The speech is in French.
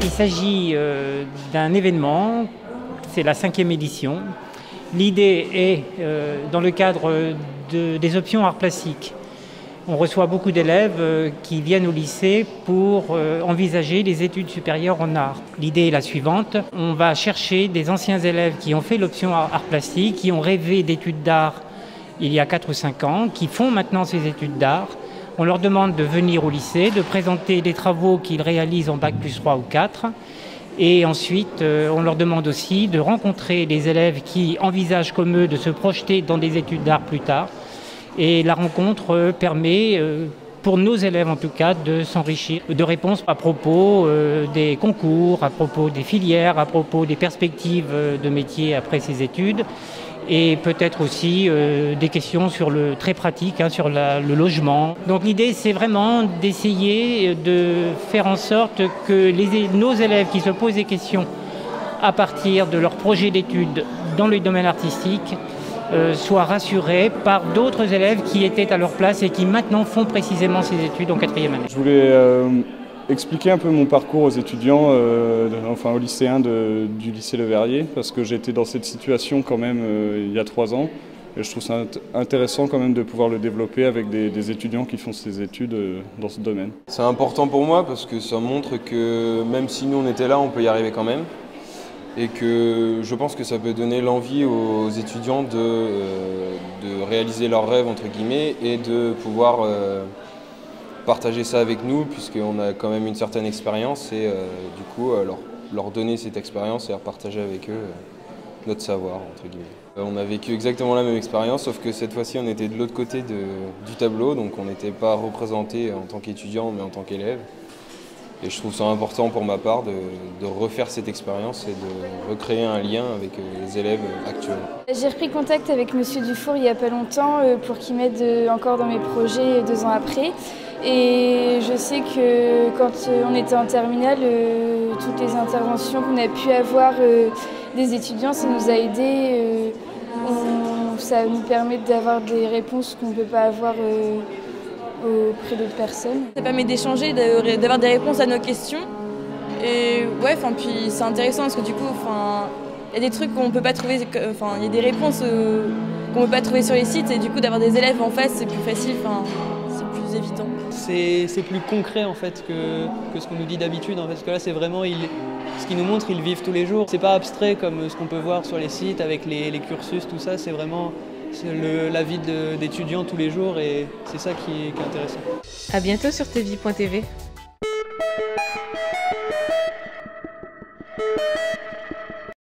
Il s'agit d'un événement, c'est la 5e édition. L'idée est, dans le cadre des options arts plastiques, on reçoit beaucoup d'élèves qui viennent au lycée pour envisager les études supérieures en art. L'idée est la suivante, on va chercher des anciens élèves qui ont fait l'option arts plastiques, qui ont rêvé d'études d'art il y a 4 ou 5 ans, qui font maintenant ces études d'art. On leur demande de venir au lycée, de présenter les travaux qu'ils réalisent en Bac+3 ou 4. Et ensuite, on leur demande aussi de rencontrer les élèves qui envisagent comme eux de se projeter dans des études d'art plus tard. Et la rencontre permet, pour nos élèves en tout cas, de s'enrichir de réponses à propos des concours, à propos des filières, à propos des perspectives de métier après ces études. Et peut-être aussi des questions sur le très pratique, sur le logement. Donc l'idée, c'est vraiment d'essayer de faire en sorte que nos élèves qui se posent des questions à partir de leur projet d'études dans le domaine artistique soient rassurés par d'autres élèves qui étaient à leur place et qui maintenant font précisément ces études en 4e année. Je voulais expliquer un peu mon parcours aux étudiants, enfin aux lycéens du lycée Le Verrier, parce que j'étais dans cette situation quand même il y a 3 ans. Et je trouve ça intéressant quand même de pouvoir le développer avec des étudiants qui font ces études dans ce domaine. C'est important pour moi parce que ça montre que même si nous on était là, on peut y arriver quand même. Et que je pense que ça peut donner l'envie aux étudiants de réaliser leurs rêves entre guillemets et de pouvoir partager ça avec nous puisqu'on a quand même une certaine expérience et du coup leur donner cette expérience et leur partager avec eux notre savoir entre guillemets. On a vécu exactement la même expérience sauf que cette fois-ci on était de l'autre côté du tableau donc on n'était pas représenté en tant qu'étudiant mais en tant qu'élève. Et je trouve ça important pour ma part de refaire cette expérience et de recréer un lien avec les élèves actuels. J'ai repris contact avec Monsieur Dufour il n'y a pas longtemps pour qu'il m'aide encore dans mes projets 2 ans après. Et je sais que quand on était en terminale, toutes les interventions qu'on a pu avoir des étudiants, ça nous a aidés. Ça nous permet d'avoir des réponses qu'on ne peut pas avoir auprès d'autres personnes. Ça permet d'échanger, d'avoir des réponses à nos questions. Et ouais, puis c'est intéressant parce que du coup, il y a des trucs qu'on peut pas trouver, il y a des réponses qu'on peut pas trouver sur les sites et du coup d'avoir des élèves en face, c'est plus facile, c'est plus évident. C'est plus concret en fait que ce qu'on nous dit d'habitude, parce que là c'est vraiment ce qu'ils nous montrent, ils le vivent tous les jours. C'est pas abstrait comme ce qu'on peut voir sur les sites avec les cursus, tout ça, c'est vraiment la vie d'étudiant tous les jours et c'est ça qui est intéressant. À bientôt sur tvie.tv.